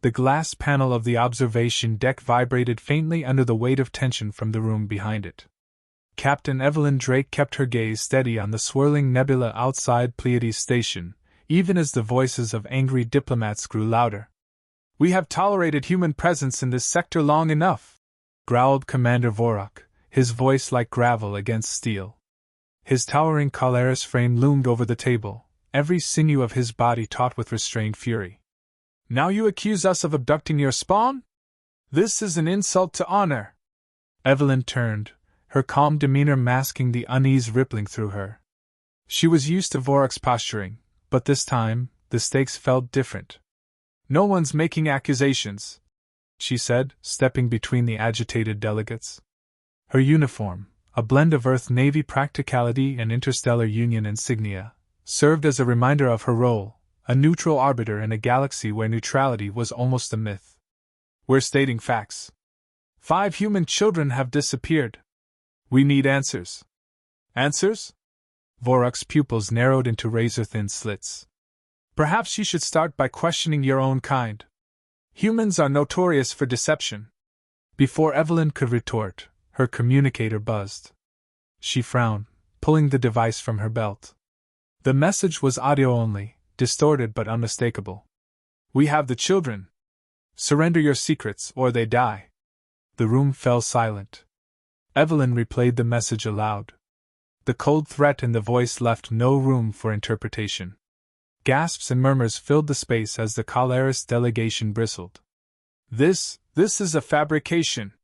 The glass panel of the observation deck vibrated faintly under the weight of tension from the room behind it. Captain Evelyn Drake kept her gaze steady on the swirling nebula outside Pleiades Station, even as the voices of angry diplomats grew louder. "We have tolerated human presence in this sector long enough," growled Commander Vorak, his voice like gravel against steel. His towering Calaris frame loomed over the table, every sinew of his body taut with restrained fury. "Now you accuse us of abducting your spawn? This is an insult to honor." Evelyn turned, her calm demeanor masking the unease rippling through her. She was used to Vorak's posturing, but this time, the stakes felt different. "No one's making accusations," she said, stepping between the agitated delegates. Her uniform, a blend of Earth-Navy practicality and interstellar union insignia, served as a reminder of her role, a neutral arbiter in a galaxy where neutrality was almost a myth. "We're stating facts. 5 human children have disappeared. We need answers." "Answers?" Vorak's pupils narrowed into razor-thin slits. "Perhaps you should start by questioning your own kind. Humans are notorious for deception." Before Evelyn could retort, her communicator buzzed. She frowned, pulling the device from her belt. The message was audio only, distorted but unmistakable. "We have the children. Surrender your secrets, or they die." The room fell silent. Evelyn replayed the message aloud. The cold threat in the voice left no room for interpretation. Gasps and murmurs filled the space as the Calaris delegation bristled. This is a fabrication,"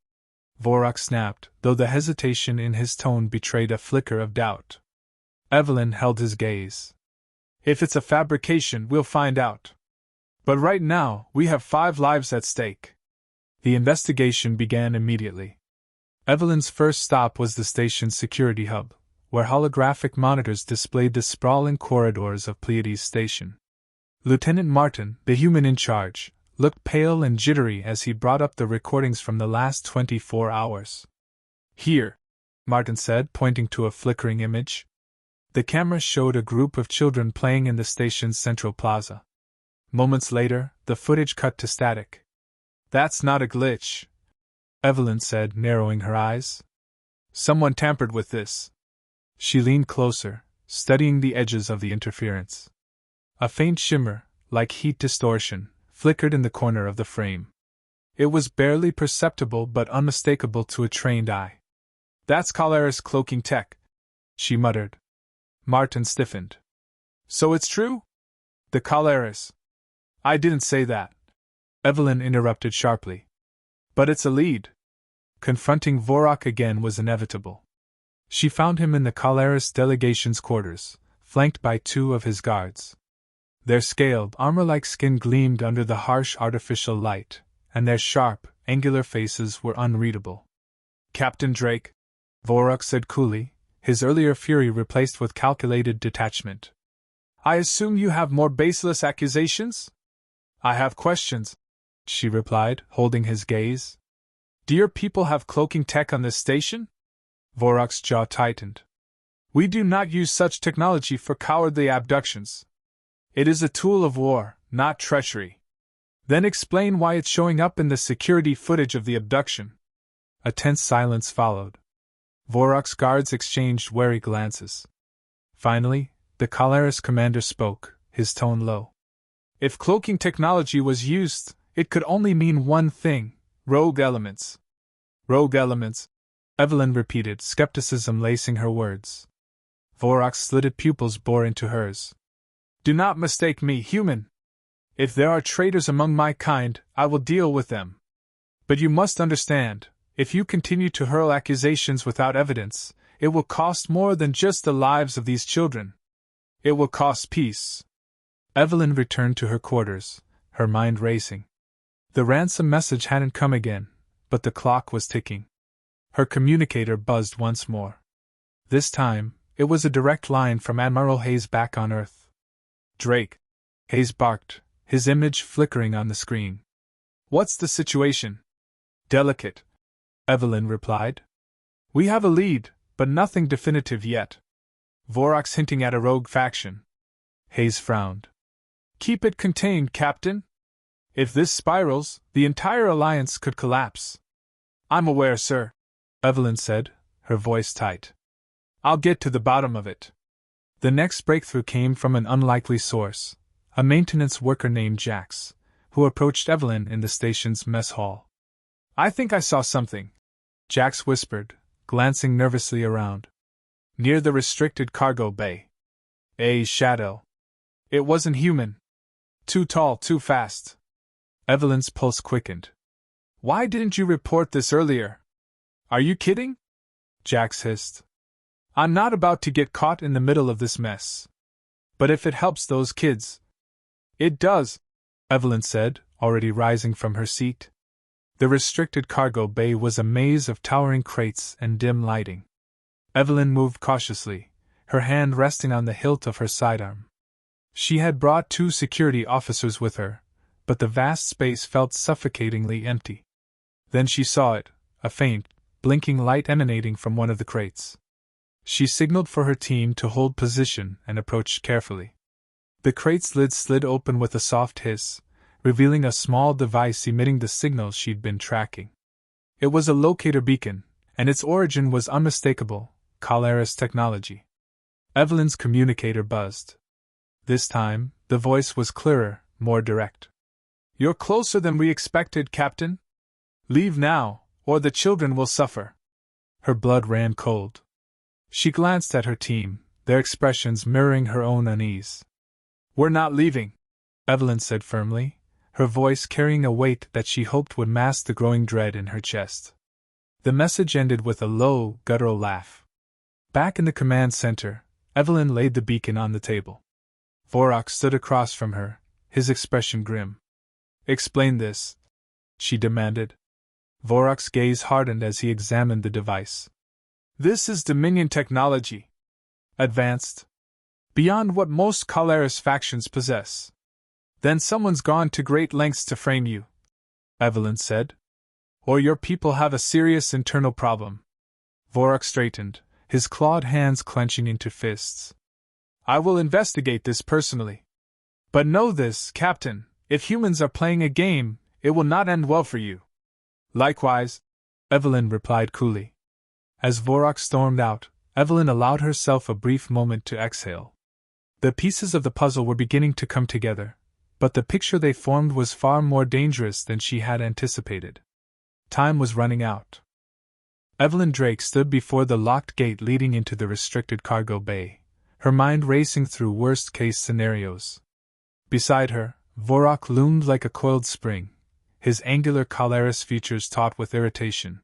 Vorak snapped, though the hesitation in his tone betrayed a flicker of doubt. Evelyn held his gaze. "If it's a fabrication, we'll find out. But right now, we have 5 lives at stake." The investigation began immediately. Evelyn's first stop was the station's security hub, where holographic monitors displayed the sprawling corridors of Pleiades Station. Lieutenant Martin, the human in charge, looked pale and jittery as he brought up the recordings from the last 24 hours. "Here," Martin said, pointing to a flickering image. The camera showed a group of children playing in the station's central plaza. Moments later, the footage cut to static. "That's not a glitch," Evelyn said, narrowing her eyes. "Someone tampered with this." She leaned closer, studying the edges of the interference. A faint shimmer, like heat distortion, flickered in the corner of the frame. It was barely perceptible but unmistakable to a trained eye. "That's Calaris cloaking tech," she muttered. Martin stiffened. "So it's true? The Calaris—" "I didn't say that," Evelyn interrupted sharply. "But it's a lead." Confronting Vorak again was inevitable. She found him in the Calaris delegation's quarters, flanked by 2 of his guards. Their scaled, armor-like skin gleamed under the harsh artificial light, and their sharp, angular faces were unreadable. "Captain Drake," Vorak said coolly, his earlier fury replaced with calculated detachment. "I assume you have more baseless accusations?" "I have questions," she replied, holding his gaze. "Do your people have cloaking tech on this station?" Vorak's jaw tightened. "We do not use such technology for cowardly abductions. It is a tool of war, not treachery." "Then explain why it's showing up in the security footage of the abduction." A tense silence followed. Vorak's guards exchanged wary glances. Finally, the Calaris commander spoke, his tone low. "If cloaking technology was used, it could only mean one thing: rogue elements." "Rogue elements," Evelyn repeated, skepticism lacing her words. Vorak's slitted pupils bore into hers. "Do not mistake me, human. If there are traitors among my kind, I will deal with them. But you must understand, if you continue to hurl accusations without evidence, it will cost more than just the lives of these children. It will cost peace." Evelyn returned to her quarters, her mind racing. The ransom message hadn't come again, but the clock was ticking. Her communicator buzzed once more. This time, it was a direct line from Admiral Hayes back on Earth. "Drake," Hayes barked, his image flickering on the screen. "What's the situation?" "Delicate," Evelyn replied. "We have a lead, but nothing definitive yet. Vorak's hinting at a rogue faction." Hayes frowned. "Keep it contained, Captain. If this spirals, the entire alliance could collapse. I'm aware, sir, Evelyn said, her voice tight. I'll get to the bottom of it. The next breakthrough came from an unlikely source, a maintenance worker named Jax, who approached Evelyn in the station's mess hall. I think I saw something, Jax whispered, glancing nervously around. Near the restricted cargo bay. A shadow. It wasn't human. Too tall, too fast. Evelyn's pulse quickened. Why didn't you report this earlier? Are you kidding? Jax hissed. I'm not about to get caught in the middle of this mess. But if it helps those kids. It does, Evelyn said, already rising from her seat. The restricted cargo bay was a maze of towering crates and dim lighting. Evelyn moved cautiously, her hand resting on the hilt of her sidearm. She had brought 2 security officers with her, but the vast space felt suffocatingly empty. Then she saw it, a faint, blinking light emanating from one of the crates. She signaled for her team to hold position and approached carefully. The crate's lid slid open with a soft hiss, revealing a small device emitting the signals she'd been tracking. It was a locator beacon, and its origin was unmistakable, Calaris technology. Evelyn's communicator buzzed. This time, the voice was clearer, more direct. You're closer than we expected, Captain. Leave now, or the children will suffer. Her blood ran cold. She glanced at her team, their expressions mirroring her own unease. We're not leaving, Evelyn said firmly, her voice carrying a weight that she hoped would mask the growing dread in her chest. The message ended with a low, guttural laugh. Back in the command center, Evelyn laid the beacon on the table. Vorak stood across from her, his expression grim. Explain this, she demanded. Vorak's gaze hardened as he examined the device. This is Dominion technology. Advanced. Beyond what most Calaris factions possess. Then someone's gone to great lengths to frame you, Evelyn said. Or your people have a serious internal problem. Vorak straightened, his clawed hands clenching into fists. I will investigate this personally. But know this, Captain, if humans are playing a game, it will not end well for you. Likewise, Evelyn replied coolly. As Vorak stormed out, Evelyn allowed herself a brief moment to exhale. The pieces of the puzzle were beginning to come together, but the picture they formed was far more dangerous than she had anticipated. Time was running out. Evelyn Drake stood before the locked gate leading into the restricted cargo bay, her mind racing through worst-case scenarios. Beside her, Vorak loomed like a coiled spring, his angular Calaris features taut with irritation.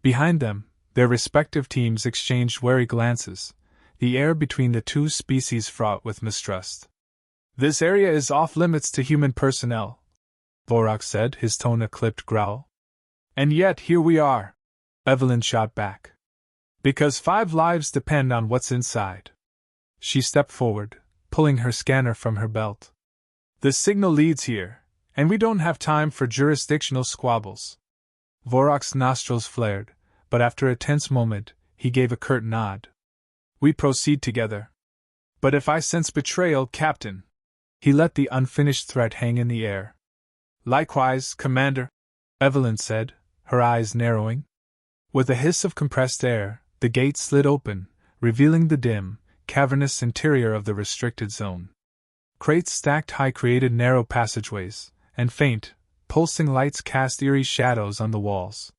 Behind them, their respective teams exchanged wary glances, the air between the 2 species fraught with mistrust. This area is off-limits to human personnel, Vorak said, his tone a clipped growl. And yet here we are, Evelyn shot back. Because 5 lives depend on what's inside. She stepped forward, pulling her scanner from her belt. The signal leads here, and we don't have time for jurisdictional squabbles. Vorak's nostrils flared, but after a tense moment, he gave a curt nod. We proceed together. But if I sense betrayal, Captain. He let the unfinished threat hang in the air. Likewise, Commander, Evelyn said, her eyes narrowing. With a hiss of compressed air, the gate slid open, revealing the dim, cavernous interior of the restricted zone. Crates stacked high created narrow passageways, and faint, pulsing lights cast eerie shadows on the walls.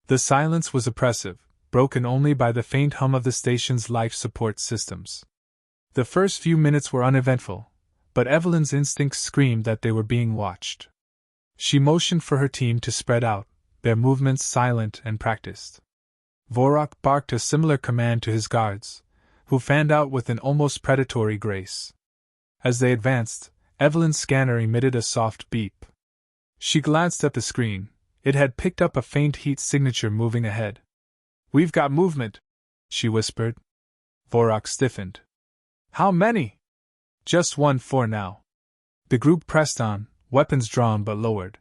The silence was oppressive, broken only by the faint hum of the station's life support systems. The first few minutes were uneventful, but Evelyn's instincts screamed that they were being watched. She motioned for her team to spread out, their movements silent and practiced. Vorak barked a similar command to his guards, who fanned out with an almost predatory grace. As they advanced, Evelyn's scanner emitted a soft beep. She glanced at the screen. It had picked up a faint heat signature moving ahead. We've got movement, she whispered. Vorak stiffened. How many? Just 1 for now. The group pressed on, weapons drawn but lowered.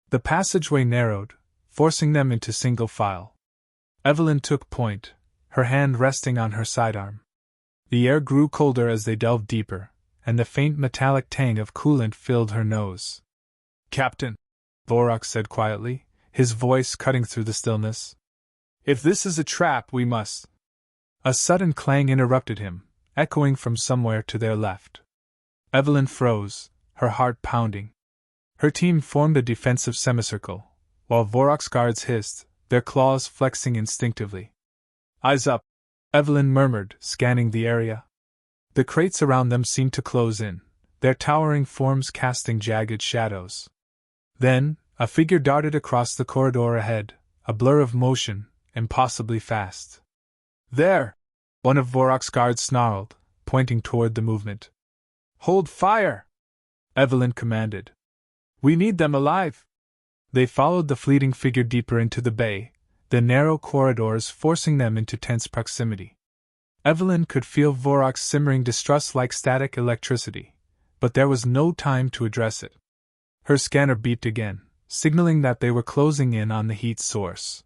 The passageway narrowed, forcing them into single file. Evelyn took point, her hand resting on her sidearm. The air grew colder as they delved deeper, and the faint metallic tang of coolant filled her nose. Captain, Vorak said quietly, his voice cutting through the stillness. If this is a trap, we must. A sudden clang interrupted him, echoing from somewhere to their left. Evelyn froze, her heart pounding. Her team formed a defensive semicircle, while Vorak's guards hissed, their claws flexing instinctively. Eyes up, Evelyn murmured, scanning the area. The crates around them seemed to close in, their towering forms casting jagged shadows. Then, a figure darted across the corridor ahead, a blur of motion, impossibly fast. There! One of Vorak's guards snarled, pointing toward the movement. Hold fire! Evelyn commanded. We need them alive! They followed the fleeting figure deeper into the bay, the narrow corridors forcing them into tense proximity. Evelyn could feel Vorak's simmering distrust like static electricity, but there was no time to address it. Her scanner beeped again, signaling that they were closing in on the heat source.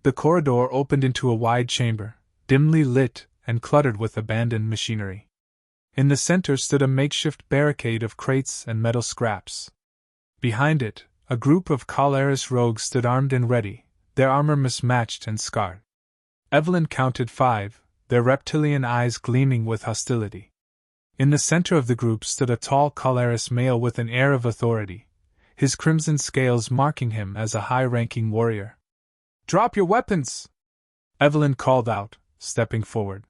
The corridor opened into a wide chamber, dimly lit and cluttered with abandoned machinery. In the center stood a makeshift barricade of crates and metal scraps. Behind it, a group of Kalaris rogues stood armed and ready, their armor mismatched and scarred. Evelyn counted 5, their reptilian eyes gleaming with hostility. In the center of the group stood a tall Kalaris male with an air of authority, his crimson scales marking him as a high-ranking warrior. Drop your weapons! Evelyn called out, stepping forward.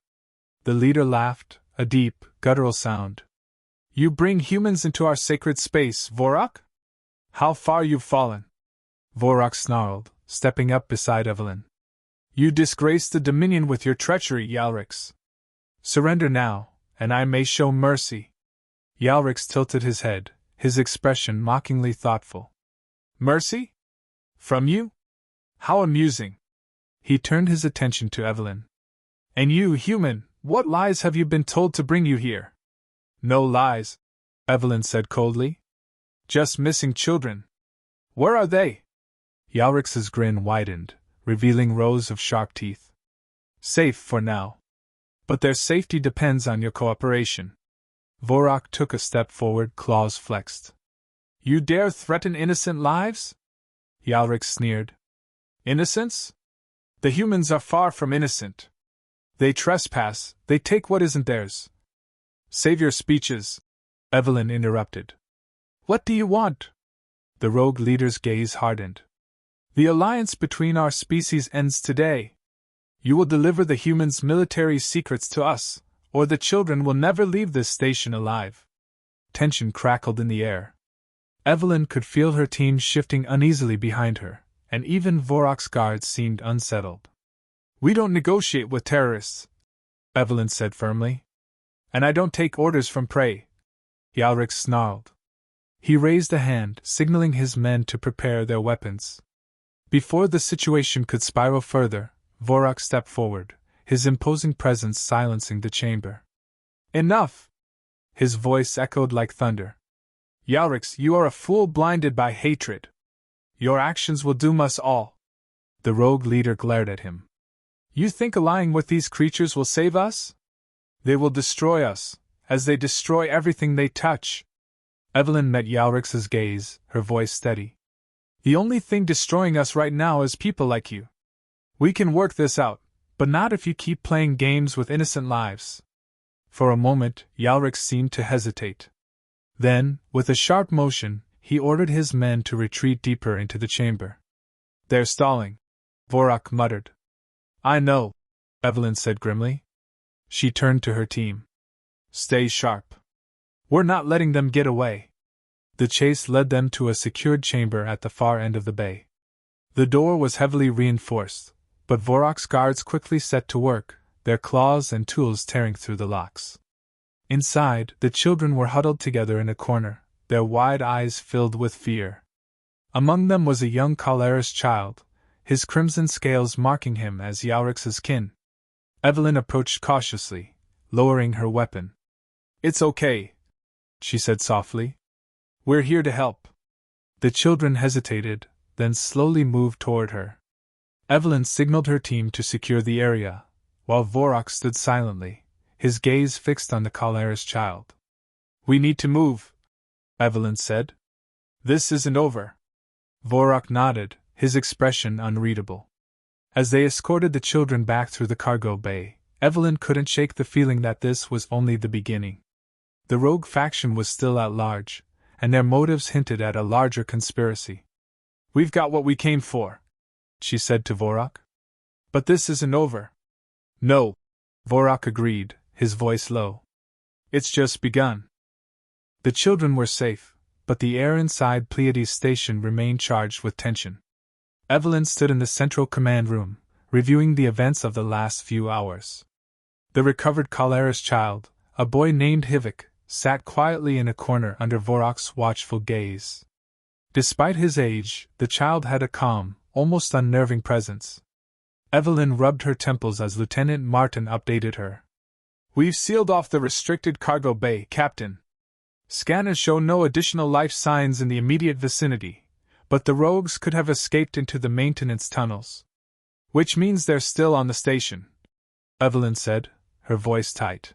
The leader laughed, a deep, guttural sound. You bring humans into our sacred space, Vorak? How far you've fallen! Vorak snarled, stepping up beside Evelyn. You disgrace the Dominion with your treachery, Yalrix. Surrender now, and I may show mercy. Yalrix tilted his head, his expression mockingly thoughtful. Mercy? From you? How amusing! He turned his attention to Evelyn. And you, human, what lies have you been told to bring you here? No lies, Evelyn said coldly. Just missing children. Where are they? Yalrix's grin widened, revealing rows of sharp teeth. Safe for now. But their safety depends on your cooperation. Vorak took a step forward, claws flexed. You dare threaten innocent lives? Yalrix sneered. Innocence? The humans are far from innocent. They trespass, they take what isn't theirs. Save your speeches, Evelyn interrupted. What do you want? The rogue leader's gaze hardened. The alliance between our species ends today. You will deliver the humans' military secrets to us, or the children will never leave this station alive. Tension crackled in the air. Evelyn could feel her team shifting uneasily behind her, and even Vorak's guards seemed unsettled. We don't negotiate with terrorists, Evelyn said firmly. And I don't take orders from prey, Yalrix snarled. He raised a hand, signaling his men to prepare their weapons. Before the situation could spiral further, Vorak stepped forward, his imposing presence silencing the chamber. Enough! His voice echoed like thunder. Yalrix, you are a fool blinded by hatred. Your actions will doom us all. The rogue leader glared at him. You think allying with these creatures will save us? They will destroy us, as they destroy everything they touch. Evelyn met Yalrix's gaze, her voice steady. The only thing destroying us right now is people like you. We can work this out, but not if you keep playing games with innocent lives. For a moment, Yalrix seemed to hesitate. Then, with a sharp motion, he ordered his men to retreat deeper into the chamber. They're stalling, Vorak muttered. I know, Evelyn said grimly. She turned to her team. Stay sharp. We're not letting them get away. The chase led them to a secured chamber at the far end of the bay. The door was heavily reinforced, but Vorak's guards quickly set to work, their claws and tools tearing through the locks. Inside, the children were huddled together in a corner, their wide eyes filled with fear. Among them was a young Kalaris child, his crimson scales marking him as Yalrix's kin. Evelyn approached cautiously, lowering her weapon. It's okay, she said softly. We're here to help. The children hesitated, then slowly moved toward her. Evelyn signaled her team to secure the area, while Vorak stood silently, his gaze fixed on the Kalaris child. We need to move, Evelyn said. This isn't over. Vorak nodded, his expression unreadable. As they escorted the children back through the cargo bay, Evelyn couldn't shake the feeling that this was only the beginning. The rogue faction was still at large, and their motives hinted at a larger conspiracy. "We've got what we came for," she said to Vorak. "But this isn't over." "No," Vorak agreed, his voice low. "It's just begun." The children were safe, but the air inside Pleiades Station remained charged with tension. Evelyn stood in the central command room, reviewing the events of the last few hours. The recovered Calaris child, a boy named HFY, sat quietly in a corner under Vorak's watchful gaze. Despite his age, the child had a calm, almost unnerving presence. Evelyn rubbed her temples as Lieutenant Martin updated her. "We've sealed off the restricted cargo bay, Captain. Scanners show no additional life signs in the immediate vicinity, but the rogues could have escaped into the maintenance tunnels. Which means they're still on the station," Evelyn said, her voice tight.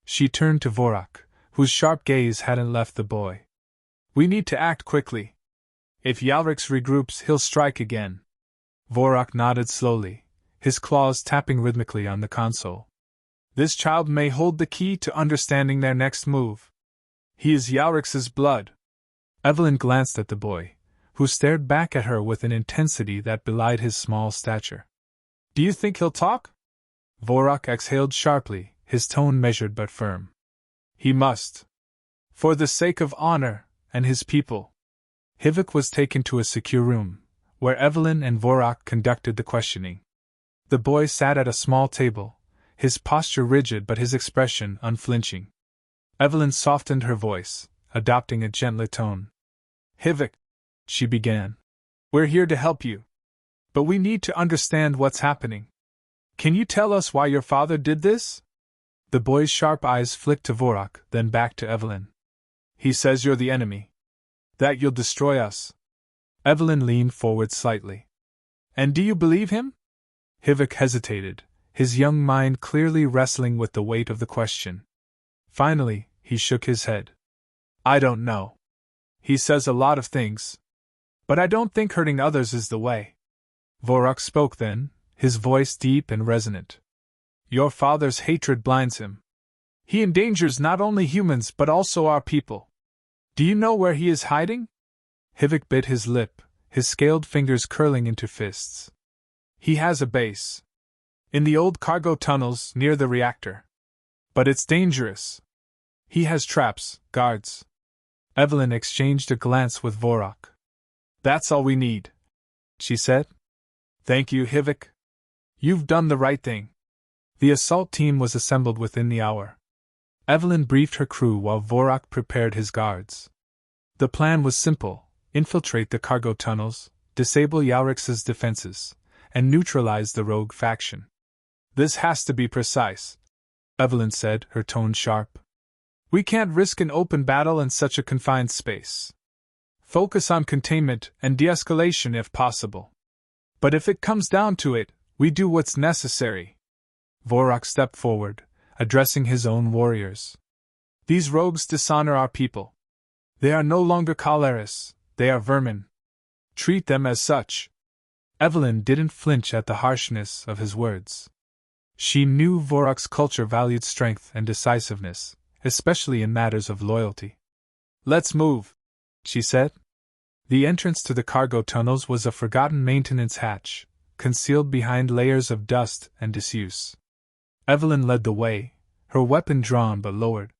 She turned to Vorak, whose sharp gaze hadn't left the boy. "We need to act quickly. If Yalrix regroups, he'll strike again." Vorak nodded slowly, his claws tapping rhythmically on the console. "This child may hold the key to understanding their next move. He is Yalrix's blood." Evelyn glanced at the boy, who stared back at her with an intensity that belied his small stature. "Do you think he'll talk?" Vorak exhaled sharply, his tone measured but firm. "He must. For the sake of honor, and his people." HFY was taken to a secure room, where Evelyn and Vorak conducted the questioning. The boy sat at a small table, his posture rigid but his expression unflinching. Evelyn softened her voice, adopting a gentler tone. "HFY," she began, "we're here to help you. But we need to understand what's happening. Can you tell us why your father did this?" The boy's sharp eyes flicked to Vorak, then back to Evelyn. "He says you're the enemy. That you'll destroy us." Evelyn leaned forward slightly. "And do you believe him?" HFY hesitated, his young mind clearly wrestling with the weight of the question. Finally, he shook his head. "I don't know. He says a lot of things. But I don't think hurting others is the way." Vorak spoke then, his voice deep and resonant. "Your father's hatred blinds him. He endangers not only humans but also our people. Do you know where he is hiding?" HFY bit his lip, his scaled fingers curling into fists. "He has a base. In the old cargo tunnels near the reactor. But it's dangerous. He has traps, guards." Evelyn exchanged a glance with Vorak. "That's all we need," she said. "Thank you, HFY. You've done the right thing." The assault team was assembled within the hour. Evelyn briefed her crew while Vorak prepared his guards. The plan was simple: infiltrate the cargo tunnels, disable Yalrix's defenses, and neutralize the rogue faction. "This has to be precise," Evelyn said, her tone sharp. "We can't risk an open battle in such a confined space. Focus on containment and de-escalation if possible. But if it comes down to it, we do what's necessary." Vorak stepped forward, addressing his own warriors. "These rogues dishonor our people. They are no longer Calaris, they are vermin. Treat them as such." Evelyn didn't flinch at the harshness of his words. She knew Vorak's culture valued strength and decisiveness, especially in matters of loyalty. "Let's move," she said. The entrance to the cargo tunnels was a forgotten maintenance hatch, concealed behind layers of dust and disuse. Evelyn led the way, her weapon drawn but lowered.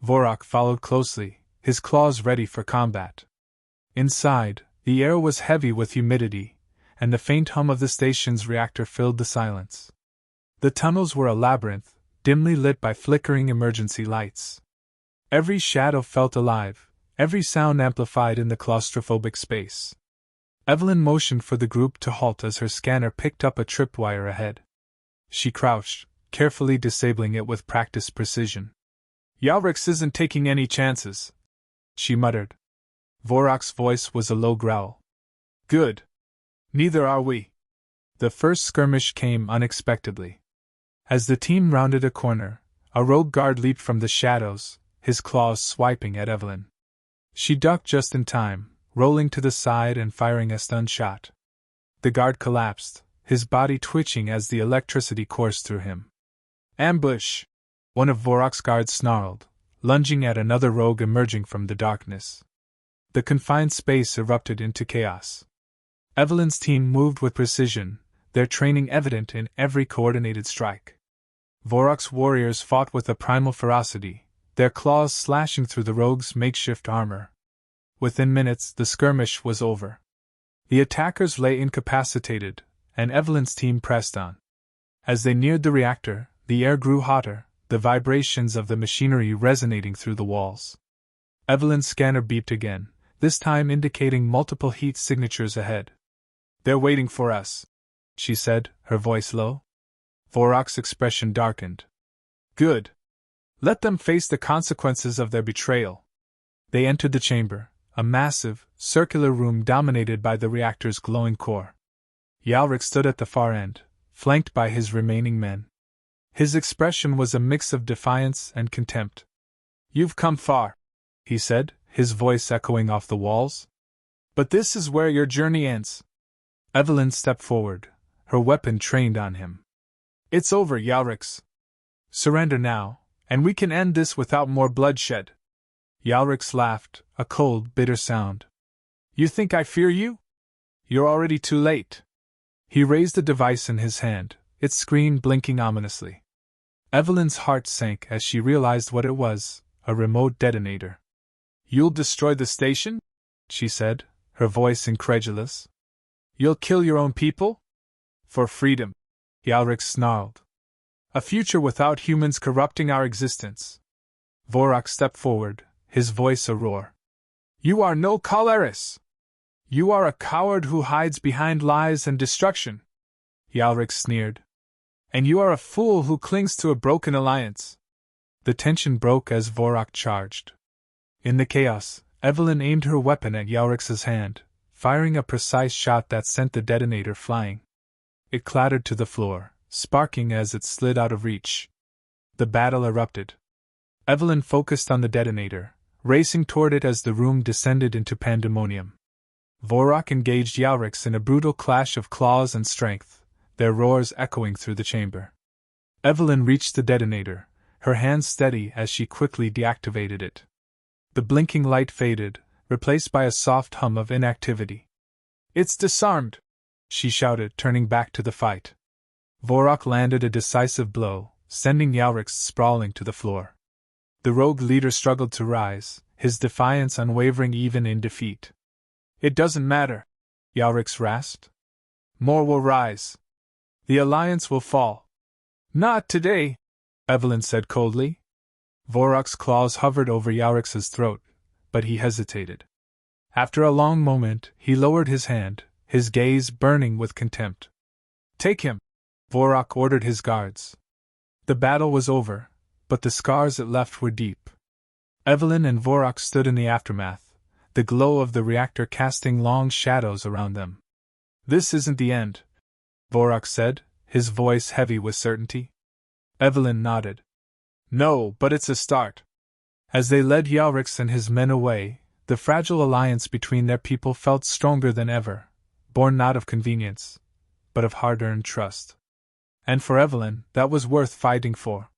Vorak followed closely, his claws ready for combat. Inside, the air was heavy with humidity, and the faint hum of the station's reactor filled the silence. The tunnels were a labyrinth, dimly lit by flickering emergency lights. Every shadow felt alive, every sound amplified in the claustrophobic space. Evelyn motioned for the group to halt as her scanner picked up a tripwire ahead. She crouched, carefully disabling it with practiced precision. "Yalrix isn't taking any chances," she muttered. Vorak's voice was a low growl. "Good. Neither are we." The first skirmish came unexpectedly. As the team rounded a corner, a rogue guard leaped from the shadows, his claws swiping at Evelyn. She ducked just in time, rolling to the side and firing a stun shot. The guard collapsed, his body twitching as the electricity coursed through him. Ambush! One of Vorok's guards snarled, lunging at another rogue emerging from the darkness. The confined space erupted into chaos. Evelyn's team moved with precision, their training evident in every coordinated strike. Vorok's warriors fought with a primal ferocity, their claws slashing through the rogues' makeshift armor. Within minutes, the skirmish was over. The attackers lay incapacitated, and Evelyn's team pressed on. As they neared the reactor, the air grew hotter, the vibrations of the machinery resonating through the walls. Evelyn's scanner beeped again, this time indicating multiple heat signatures ahead. "They're waiting for us," she said, her voice low. Vorok's expression darkened. "Good. Let them face the consequences of their betrayal." They entered the chamber, a massive, circular room dominated by the reactor's glowing core. Yalrik stood at the far end, flanked by his remaining men. His expression was a mix of defiance and contempt. "You've come far," he said, his voice echoing off the walls. "But this is where your journey ends." Evelyn stepped forward, her weapon trained on him. "It's over, Yalrix. Surrender now, and we can end this without more bloodshed." Yalrix laughed, a cold, bitter sound. "You think I fear you? You're already too late." He raised a device in his hand, its screen blinking ominously. Evelyn's heart sank as she realized what it was, a remote detonator. "You'll destroy the station?" she said, her voice incredulous. "You'll kill your own people? For freedom," Yalrix snarled. "A future without humans corrupting our existence." Vorok stepped forward, his voice a roar. "You are no Kaleris! You are a coward who hides behind lies and destruction," Yalrix sneered. "And you are a fool who clings to a broken alliance." The tension broke as Vorok charged. In the chaos, Evelyn aimed her weapon at Yalrix's hand, firing a precise shot that sent the detonator flying. It clattered to the floor, sparking as it slid out of reach. The battle erupted. Evelyn focused on the detonator, racing toward it as the room descended into pandemonium. Vorok engaged Yalrix in a brutal clash of claws and strength, their roars echoing through the chamber. Evelyn reached the detonator, her hands steady as she quickly deactivated it. The blinking light faded, replaced by a soft hum of inactivity. "It's disarmed!" she shouted, turning back to the fight. Vorok landed a decisive blow, sending Yalrix sprawling to the floor. The rogue leader struggled to rise, his defiance unwavering even in defeat. "It doesn't matter," Yalrix rasped. "More will rise. The alliance will fall." "Not today," Evelyn said coldly. Vorok's claws hovered over Yalrix's throat, but he hesitated. After a long moment, he lowered his hand, his gaze burning with contempt. "Take him," Vorok ordered his guards. The battle was over, but the scars it left were deep. Evelyn and Vorok stood in the aftermath, the glow of the reactor casting long shadows around them. "This isn't the end," Vorok said, his voice heavy with certainty. Evelyn nodded. "No, but it's a start." As they led Yalrix and his men away, the fragile alliance between their people felt stronger than ever, born not of convenience, but of hard-earned trust. And for Evelyn, that was worth fighting for.